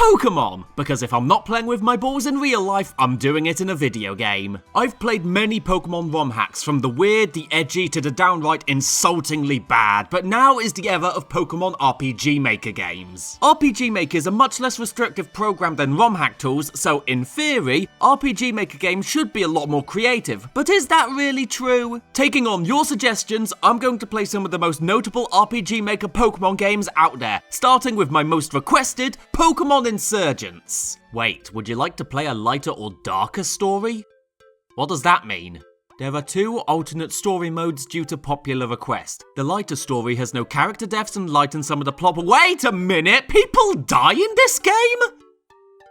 Pokémon, because if I'm not playing with my balls in real life, I'm doing it in a video game. I've played many Pokemon ROM hacks, from the weird, the edgy, to the downright insultingly bad, but now is the era of Pokemon RPG Maker games. RPG Maker is a much less restrictive program than ROM Hack Tools, so in theory, RPG Maker games should be a lot more creative, but is that really true? Taking on your suggestions, I'm going to play some of the most notable RPG Maker Pokemon games out there, starting with my most requested, Pokemon Insurgence. Wait, would you like to play a lighter or darker story? What does that mean? There are two alternate story modes due to popular request. The lighter story has no character deaths and lightens some of the plot. Wait a minute, people die in this game?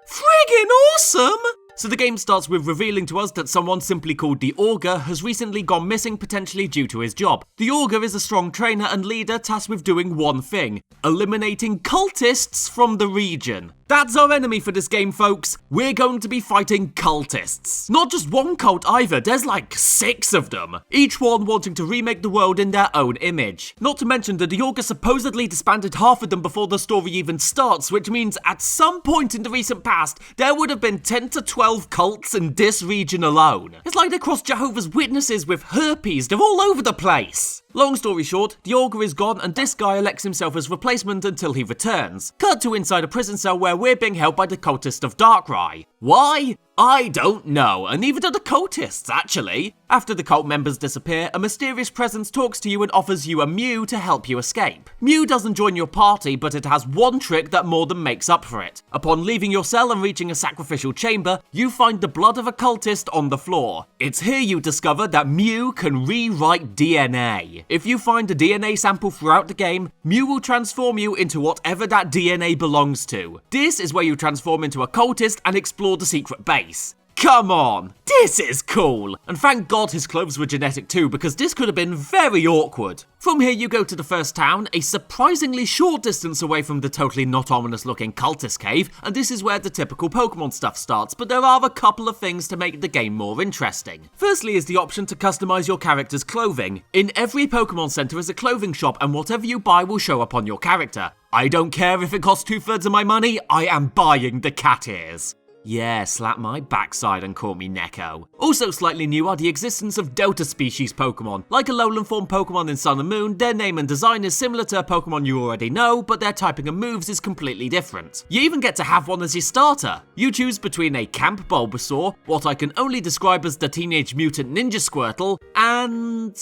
Friggin' awesome! So the game starts with revealing to us that someone simply called the Augur has recently gone missing, potentially due to his job. The Augur is a strong trainer and leader tasked with doing one thing: eliminating cultists from the region. That's our enemy for this game, folks. We're going to be fighting cultists. Not just one cult either, there's like 6 of them. Each one wanting to remake the world in their own image. Not to mention that the Augur supposedly disbanded half of them before the story even starts, which means at some point in the recent past, there would have been 10 to 12 cults in this region alone. It's like they crossed Jehovah's Witnesses with herpes, they're all over the place. Long story short, the Augur is gone and this guy elects himself as replacement until he returns. Cut to inside a prison cell where we're being held by the cultist of Darkrai. Why? I don't know, and neither do the cultists, actually. After the cult members disappear, a mysterious presence talks to you and offers you a Mew to help you escape. Mew doesn't join your party, but it has one trick that more than makes up for it. Upon leaving your cell and reaching a sacrificial chamber, you find the blood of a cultist on the floor. It's here you discover that Mew can rewrite DNA. If you find a DNA sample throughout the game, Mew will transform you into whatever that DNA belongs to. This is where you transform into a cultist and explore the secret base. Come on, this is cool! And thank God his clothes were genetic too, because this could have been very awkward. From here you go to the first town, a surprisingly short distance away from the totally not ominous looking cultist cave, and this is where the typical Pokemon stuff starts, but there are a couple of things to make the game more interesting. Firstly is the option to customize your character's clothing. In every Pokemon Center is a clothing shop, and whatever you buy will show up on your character. I don't care if it costs 2/3 of my money, I am buying the cat ears. Yeah, slap my backside and call me Neko. Also slightly new are the existence of Delta species Pokemon. Like Alolan form Pokemon in Sun and Moon, their name and design is similar to a Pokemon you already know, but their typing and moves is completely different. You even get to have one as your starter. You choose between a Camp Bulbasaur, what I can only describe as the Teenage Mutant Ninja Squirtle, and...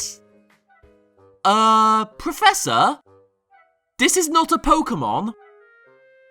Professor? This is not a Pokemon.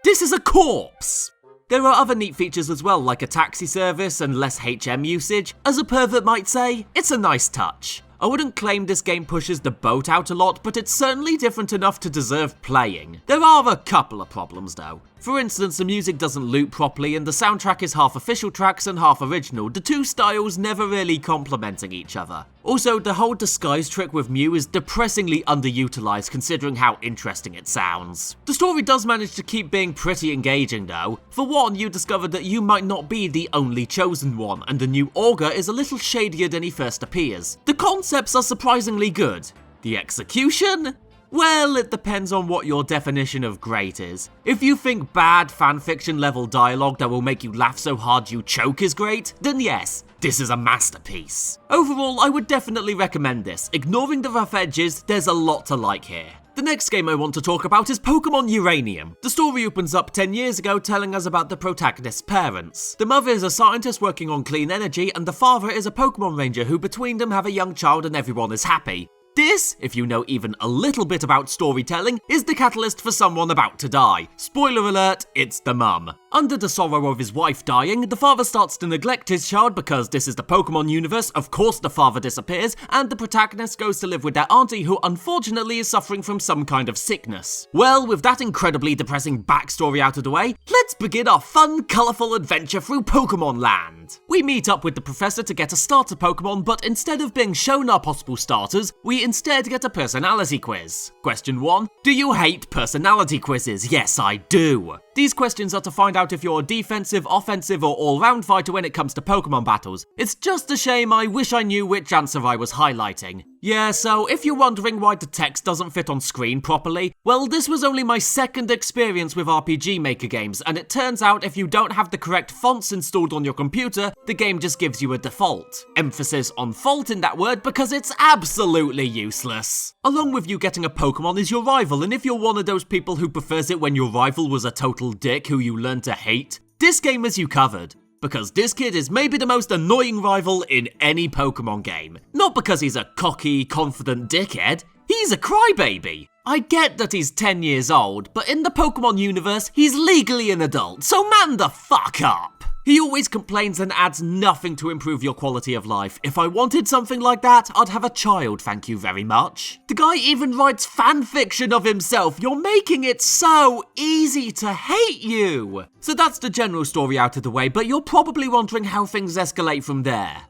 This is a corpse. There are other neat features as well, like a taxi service and less HM usage. As a pervert might say, it's a nice touch. I wouldn't claim this game pushes the boat out a lot, but it's certainly different enough to deserve playing. There are a couple of problems though. For instance, the music doesn't loop properly and the soundtrack is half official tracks and half original, the two styles never really complementing each other. Also, the whole disguise trick with Mew is depressingly underutilized considering how interesting it sounds. The story does manage to keep being pretty engaging though. For one, you discover that you might not be the only chosen one, and the new Augur is a little shadier than he first appears. The concepts are surprisingly good. The execution? Well, it depends on what your definition of great is. If you think bad fanfiction level dialogue that will make you laugh so hard you choke is great, then yes, this is a masterpiece. Overall, I would definitely recommend this. Ignoring the rough edges, there's a lot to like here. The next game I want to talk about is Pokemon Uranium. The story opens up 10 years ago telling us about the protagonist's parents. The mother is a scientist working on clean energy and the father is a Pokemon ranger who between them have a young child and everyone is happy. This, if you know even a little bit about storytelling, is the catalyst for someone about to die. Spoiler alert, it's the mum. Under the sorrow of his wife dying, the father starts to neglect his child because this is the Pokemon universe, of course the father disappears, and the protagonist goes to live with their auntie who unfortunately is suffering from some kind of sickness. Well, with that incredibly depressing backstory out of the way, let's begin our fun, colourful adventure through Pokemon Land. We meet up with the professor to get a starter Pokemon, but instead of being shown our possible starters, we instead get a personality quiz. Question 1. Do you hate personality quizzes? Yes, I do. These questions are to find out if you're a defensive, offensive, or all-round fighter when it comes to Pokemon battles. It's just a shame I wish I knew which answer I was highlighting. Yeah, so if you're wondering why the text doesn't fit on screen properly, well, this was only my second experience with RPG Maker games, and it turns out if you don't have the correct fonts installed on your computer, the game just gives you a default. Emphasis on fault in that word because it's absolutely useless. Along with you getting a Pokemon is your rival, and if you're one of those people who prefers it when your rival was a total dick who you learned to hate, this game has you covered. Because this kid is maybe the most annoying rival in any Pokemon game. Not because he's a cocky, confident dickhead, he's a crybaby. I get that he's 10 years old, but in the Pokemon universe, he's legally an adult, so man the fuck up. He always complains and adds nothing to improve your quality of life. If I wanted something like that, I'd have a child, thank you very much. The guy even writes fanfiction of himself. You're making it so easy to hate you. So that's the general story out of the way, but you're probably wondering how things escalate from there.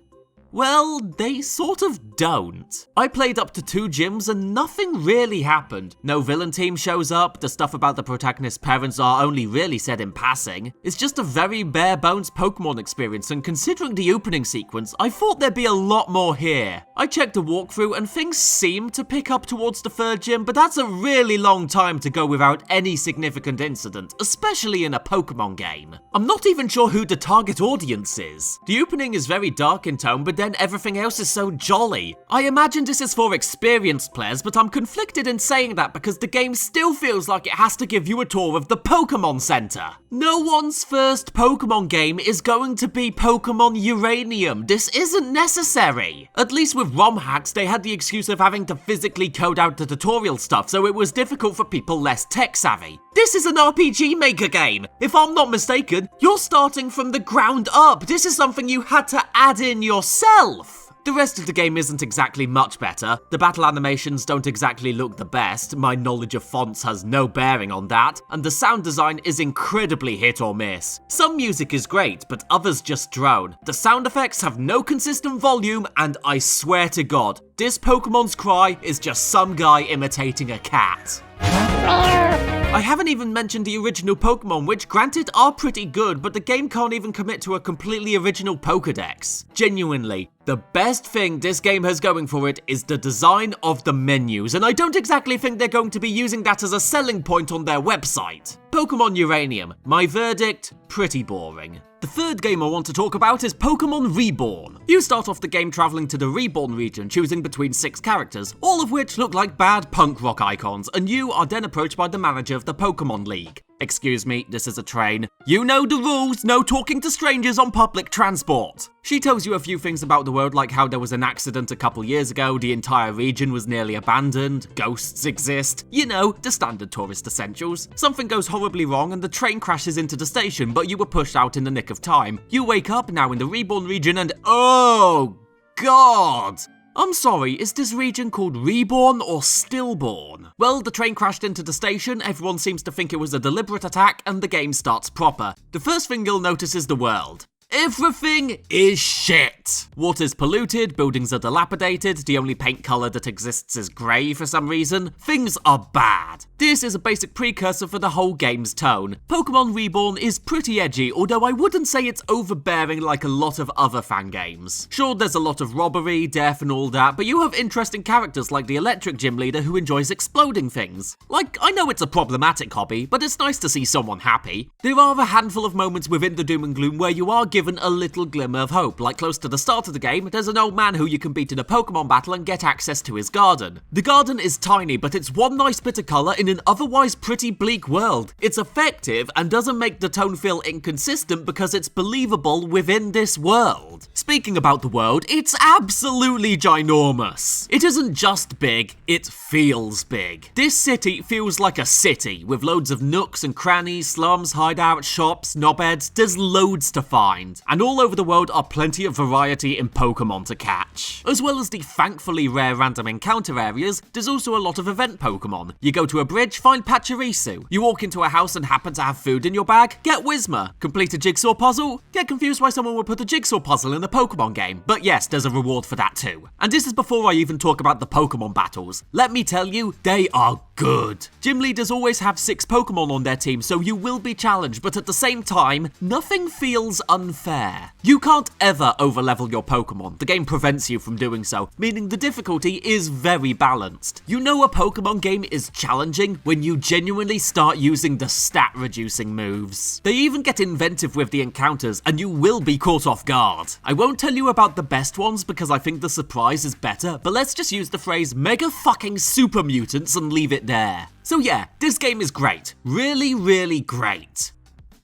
Well, they sort of don't. I played up to 2 gyms and nothing really happened. No villain team shows up, the stuff about the protagonist's parents are only really said in passing. It's just a very bare bones Pokemon experience, and considering the opening sequence, I thought there'd be a lot more here. I checked a walkthrough and things seem to pick up towards the 3rd gym, but that's a really long time to go without any significant incident, especially in a Pokemon game. I'm not even sure who the target audience is. The opening is very dark in tone, but then everything else is so jolly. I imagine this is for experienced players, but I'm conflicted in saying that because the game still feels like it has to give you a tour of the Pokemon Center. No one's first Pokemon game is going to be Pokemon Uranium. This isn't necessary. At least with ROM hacks, they had the excuse of having to physically code out the tutorial stuff, so it was difficult for people less tech savvy. This is an RPG Maker game. If I'm not mistaken, you're starting from the ground up. This is something you had to add in yourself. The rest of the game isn't exactly much better. The battle animations don't exactly look the best, my knowledge of fonts has no bearing on that, and the sound design is incredibly hit or miss. Some music is great, but others just drone. The sound effects have no consistent volume, and I swear to God, this Pokemon's cry is just some guy imitating a cat. I haven't even mentioned the original Pokemon, which granted are pretty good, but the game can't even commit to a completely original Pokedex. Genuinely, the best thing this game has going for it is the design of the menus, and I don't exactly think they're going to be using that as a selling point on their website. Pokemon Uranium, my verdict, pretty boring. The 3rd game I want to talk about is Pokemon Reborn. You start off the game traveling to the Reborn region, choosing between 6 characters, all of which look like bad punk rock icons, and you are then approached by the manager of the Pokemon League. Excuse me, this is a train. You know the rules, no talking to strangers on public transport. She tells you a few things about the world, like how there was an accident a couple years ago, the entire region was nearly abandoned, ghosts exist, you know, the standard tourist essentials. Something goes horribly wrong and the train crashes into the station, but you were pushed out in the nick of time. You wake up now in the Reborn region and oh God! I'm sorry, is this region called Reborn or Stillborn? Well, the train crashed into the station, everyone seems to think it was a deliberate attack, and the game starts proper. The first thing you'll notice is the world. Everything is shit. Water's polluted, buildings are dilapidated, the only paint colour that exists is grey for some reason. Things are bad. This is a basic precursor for the whole game's tone. Pokemon Reborn is pretty edgy, although I wouldn't say it's overbearing like a lot of other fan games. Sure, there's a lot of robbery, death and all that, but you have interesting characters like the electric gym leader who enjoys exploding things. Like, I know it's a problematic hobby, but it's nice to see someone happy. There are a handful of moments within the doom and gloom where you are given a little glimmer of hope, like close to the start of the game, there's an old man who you can beat in a Pokemon battle and get access to his garden. The garden is tiny, but it's one nice bit of colour in an otherwise pretty bleak world. It's effective and doesn't make the tone feel inconsistent because it's believable within this world. Speaking about the world, it's absolutely ginormous. It isn't just big, it feels big. This city feels like a city, with loads of nooks and crannies, slums, hideouts, shops, knobheads, there's loads to find. find. And all over the world are plenty of variety in Pokemon to catch. As well as the thankfully rare random encounter areas, there's also a lot of event Pokemon. You go to a bridge, find Pachirisu. You walk into a house and happen to have food in your bag, get Whismur. Complete a jigsaw puzzle, get confused why someone would put a jigsaw puzzle in a Pokemon game. But yes, there's a reward for that too. And this is before I even talk about the Pokemon battles. Let me tell you, they are good. Gym leaders always have 6 Pokemon on their team, so you will be challenged, but at the same time, nothing feels unfair. You can't ever overlevel your Pokemon. The game prevents you from doing so, meaning the difficulty is very balanced. You know a Pokemon game is challenging when you genuinely start using the stat-reducing moves. They even get inventive with the encounters, and you will be caught off guard. I won't tell you about the best ones because I think the surprise is better, but let's just use the phrase mega fucking super mutants and leave it there. So yeah, this game is great. Really, really great.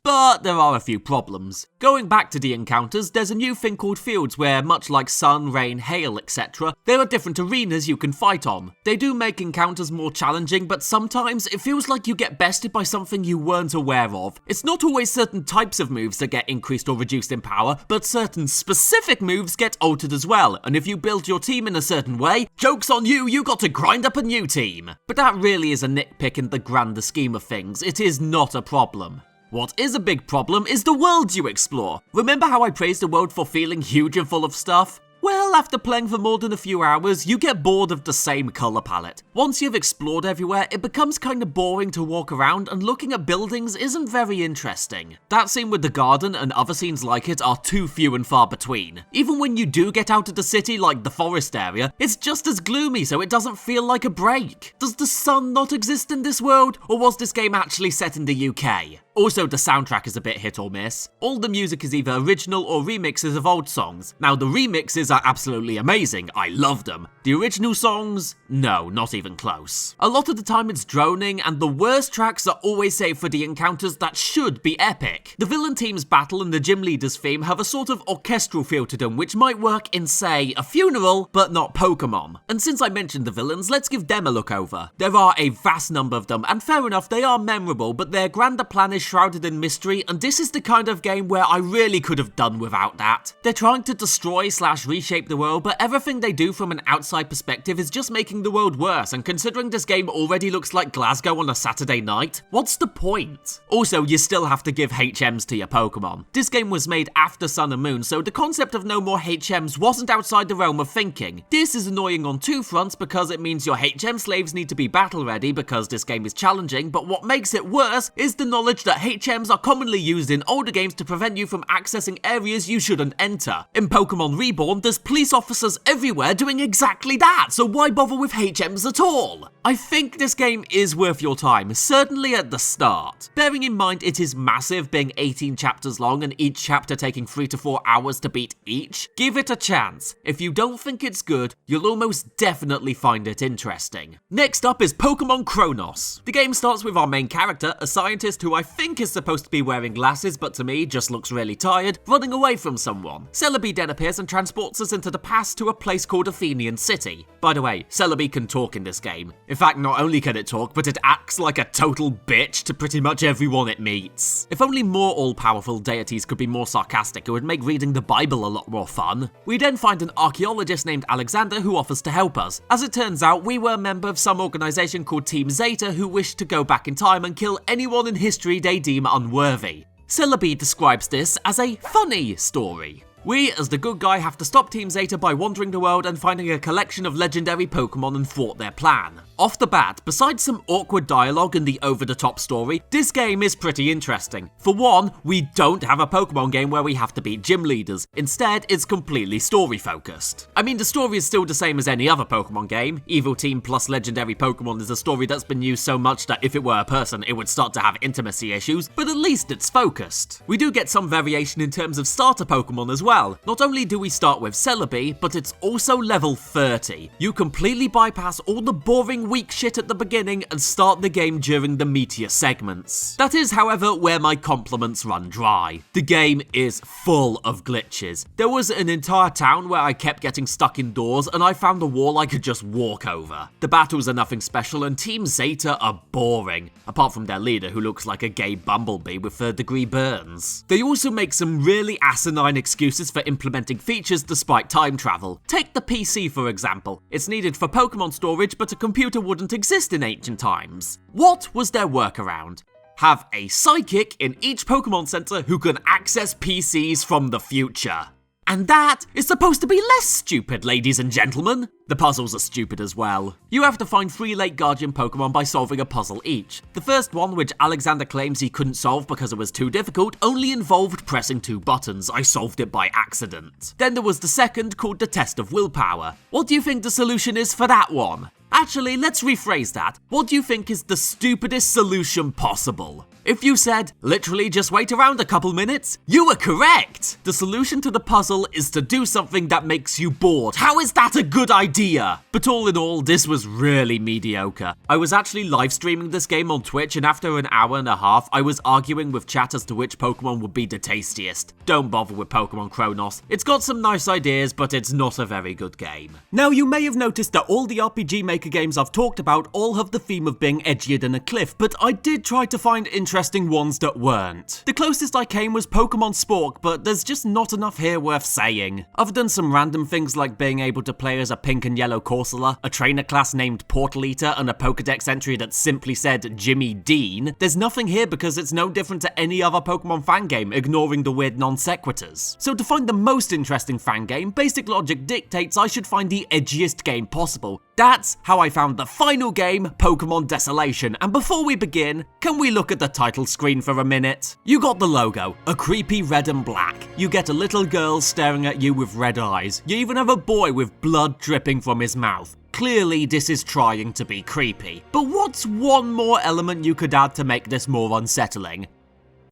But there are a few problems. Going back to the encounters, there's a new thing called fields where, much like sun, rain, hail, etc., there are different arenas you can fight on. They do make encounters more challenging, but sometimes it feels like you get bested by something you weren't aware of. It's not always certain types of moves that get increased or reduced in power, but certain specific moves get altered as well, and if you build your team in a certain way, joke's on you, you got to grind up a new team. But that really is a nitpick in the grander scheme of things. It is not a problem. What is a big problem is the worlds you explore. Remember how I praised the world for feeling huge and full of stuff? Well, after playing for more than a few hours, you get bored of the same colour palette. Once you've explored everywhere, it becomes kinda boring to walk around, and looking at buildings isn't very interesting. That scene with the garden and other scenes like it are too few and far between. Even when you do get out of the city, like the forest area, it's just as gloomy, so it doesn't feel like a break. Does the sun not exist in this world, or was this game actually set in the UK? Also, the soundtrack is a bit hit or miss. All the music is either original or remixes of old songs. Now, the remixes are absolutely amazing, I love them. The original songs? No, not even close. A lot of the time it's droning, and the worst tracks are always saved for the encounters that should be epic. The villain team's battle and the gym leader's theme have a sort of orchestral feel to them, which might work in, say, a funeral, but not Pokemon. And since I mentioned the villains, let's give them a look over. There are a vast number of them, and fair enough, they are memorable, but their grander plan is shrouded in mystery, and this is the kind of game where I really could have done without that. They're trying to destroy/reshape the world, but everything they do from an outside perspective is just making the world worse, and considering this game already looks like Glasgow on a Saturday night, what's the point? Also, you still have to give HMs to your Pokemon. This game was made after Sun and Moon, so the concept of no more HMs wasn't outside the realm of thinking. This is annoying on 2 fronts because it means your HM slaves need to be battle ready because this game is challenging, but what makes it worse is the knowledge that HMs are commonly used in older games to prevent you from accessing areas you shouldn't enter. In Pokemon Reborn, there's police officers everywhere doing exactly that, so why bother with HMs at all? I think this game is worth your time, certainly at the start. Bearing in mind it is massive, being 18 chapters long and each chapter taking 3 to 4 hours to beat each, give it a chance. If you don't think it's good, you'll almost definitely find it interesting. Next up is Pokemon Kronos. The game starts with our main character, a scientist who I think is supposed to be wearing glasses, but to me just looks really tired, running away from someone. Celebi then appears and transports us into the past to a place called Athenian City. By the way, Celebi can talk in this game. In fact, not only can it talk, but it acts like a total bitch to pretty much everyone it meets. If only more all-powerful deities could be more sarcastic, it would make reading the Bible a lot more fun. We then find an archaeologist named Alexander who offers to help us. As it turns out, we were a member of some organisation called Team Zeta who wished to go back in time and kill anyone in history they deem unworthy. Celebi describes this as a funny story. We, as the good guy, have to stop Team Zeta by wandering the world and finding a collection of legendary Pokemon and thwart their plan. Off the bat, besides some awkward dialogue and the over-the-top story, this game is pretty interesting. For one, we don't have a Pokemon game where we have to beat gym leaders. Instead, it's completely story-focused. I mean, the story is still the same as any other Pokemon game. Evil Team plus legendary Pokemon is a story that's been used so much that if it were a person, it would start to have intimacy issues, but at least it's focused. We do get some variation in terms of starter Pokemon as well. Not only do we start with Celebi, but it's also level 30. You completely bypass all the boring annoying weak shit at the beginning and start the game during the meatier segments. That is, however, where my compliments run dry. The game is full of glitches. There was an entire town where I kept getting stuck indoors and I found a wall I could just walk over. The battles are nothing special and Team Zeta are boring, apart from their leader who looks like a gay bumblebee with third-degree burns. They also make some really asinine excuses for implementing features despite time travel. Take the PC for example. It's needed for Pokemon storage, but a computer wouldn't exist in ancient times. What was their workaround? Have a psychic in each Pokemon Center who can access PCs from the future. And that is supposed to be less stupid, ladies and gentlemen. The puzzles are stupid as well. You have to find 3 Lake Guardian Pokemon by solving a puzzle each. The first one, which Alexander claims he couldn't solve because it was too difficult, only involved pressing 2 buttons. I solved it by accident. Then there was the second, called the Test of Willpower. What do you think the solution is for that one? Actually, let's rephrase that. What do you think is the stupidest solution possible? If you said, literally just wait around a couple minutes, you were correct! The solution to the puzzle is to do something that makes you bored. How is that a good idea? But all in all, this was really mediocre. I was actually live streaming this game on Twitch, and after an hour and a half, I was arguing with chat as to which Pokemon would be the tastiest. Don't bother with Pokemon Kronos. It's got some nice ideas, but it's not a very good game. Now, you may have noticed that all the RPG Maker games I've talked about all have the theme of being edgier than a cliff, but I did try to find interesting ones that weren't. The closest I came was Pokemon Spork, but there's just not enough here worth saying. Other than some random things like being able to play as a pink and yellow Corsola, a trainer class named Portal Eater, and a Pokedex entry that simply said Jimmy Dean, there's nothing here because it's no different to any other Pokemon fan game, ignoring the weird non sequiturs. So to find the most interesting fan game, basic logic dictates I should find the edgiest game possible. That's how I found the final game, Pokemon Desolation, and before we begin, can we look at the title screen for a minute? You got the logo, a creepy red and black. You get a little girl staring at you with red eyes. You even have a boy with blood dripping from his mouth. Clearly, this is trying to be creepy. But what's one more element you could add to make this more unsettling?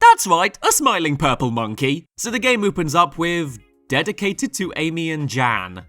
That's right, a smiling purple monkey. So the game opens up with dedicated to Amy and Jan.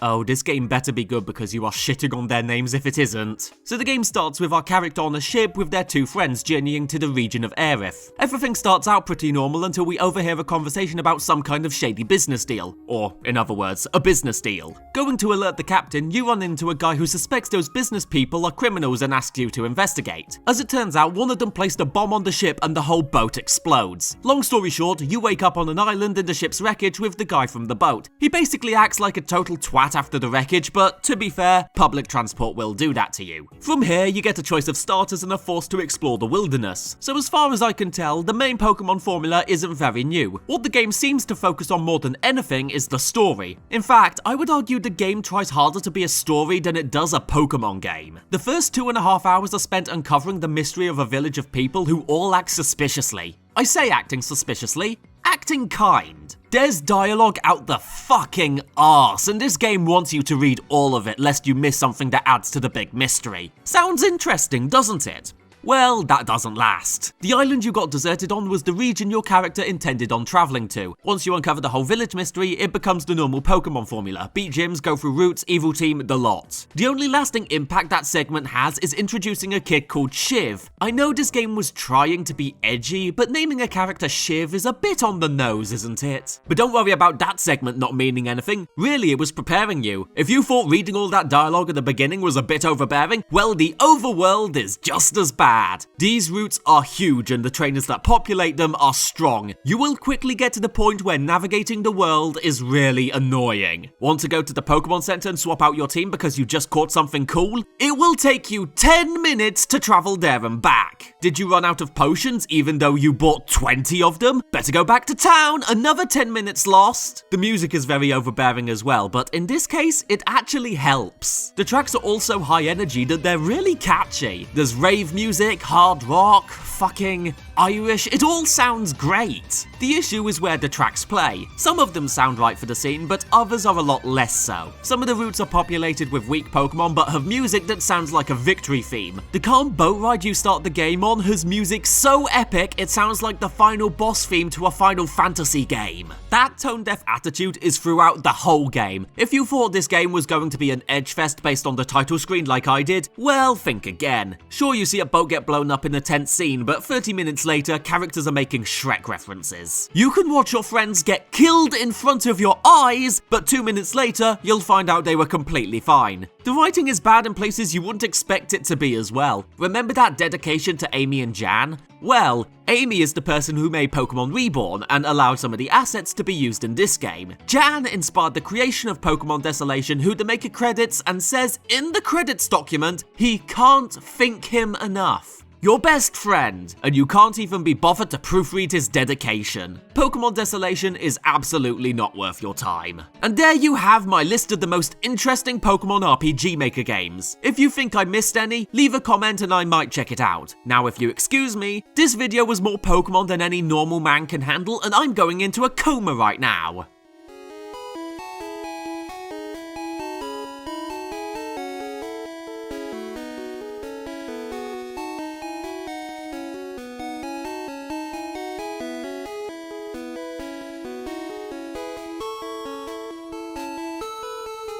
Oh, this game better be good because you are shitting on their names if it isn't. So the game starts with our character on a ship with their 2 friends journeying to the region of Aerith. Everything starts out pretty normal until we overhear a conversation about some kind of shady business deal. Or, in other words, a business deal. Going to alert the captain, you run into a guy who suspects those business people are criminals and asks you to investigate. As it turns out, one of them placed a bomb on the ship and the whole boat explodes. Long story short, you wake up on an island in the ship's wreckage with the guy from the boat. He basically acts like a total twat after the wreckage, but to be fair, public transport will do that to you. From here, you get a choice of starters and are forced to explore the wilderness. So as far as I can tell, the main Pokemon formula isn't very new. What the game seems to focus on more than anything is the story. In fact, I would argue the game tries harder to be a story than it does a Pokemon game. The first 2.5 hours are spent uncovering the mystery of a village of people who all act suspiciously. I say acting suspiciously, acting kind. There's dialogue out the fucking arse, and this game wants you to read all of it lest you miss something that adds to the big mystery. Sounds interesting, doesn't it? Well, that doesn't last. The island you got deserted on was the region your character intended on traveling to. Once you uncover the whole village mystery, it becomes the normal Pokemon formula. Beat gyms, go through routes, evil team, the lot. The only lasting impact that segment has is introducing a kid called Shiv. I know this game was trying to be edgy, but naming a character Shiv is a bit on the nose, isn't it? But don't worry about that segment not meaning anything. Really, it was preparing you. If you thought reading all that dialogue at the beginning was a bit overbearing, well, the overworld is just as bad. These routes are huge and the trainers that populate them are strong. You will quickly get to the point where navigating the world is really annoying. Want to go to the Pokemon Center and swap out your team because you just caught something cool? It will take you 10 minutes to travel there and back. Did you run out of potions even though you bought 20 of them? Better go back to town, another 10 minutes lost. The music is very overbearing as well, but in this case, it actually helps. The tracks are also high energy that they're really catchy. There's rave music music, hard rock, fucking Irish, it all sounds great. The issue is where the tracks play. Some of them sound right for the scene, but others are a lot less so. Some of the routes are populated with weak Pokemon but have music that sounds like a victory theme. The calm boat ride you start the game on has music so epic it sounds like the final boss theme to a Final Fantasy game. That tone-deaf attitude is throughout the whole game. If you thought this game was going to be an edgefest based on the title screen like I did, well, think again. Sure, you see a boat get blown up in a tense scene, but 30 minutes later, characters are making Shrek references. You can watch your friends get killed in front of your eyes, but 2 minutes later, you'll find out they were completely fine. The writing is bad in places you wouldn't expect it to be as well. Remember that dedication to Amy and Jan? Well, Amy is the person who made Pokemon Reborn and allowed some of the assets to be used in this game. Jan inspired the creation of Pokemon Desolation, who the maker credits and says in the credits document, he can't thank him enough. Your best friend, and you can't even be bothered to proofread his dedication. Pokemon Desolation is absolutely not worth your time. And there you have my list of the most interesting Pokemon RPG Maker games. If you think I missed any, leave a comment and I might check it out. Now if you excuse me, this video was more Pokemon than any normal man can handle and I'm going into a coma right now.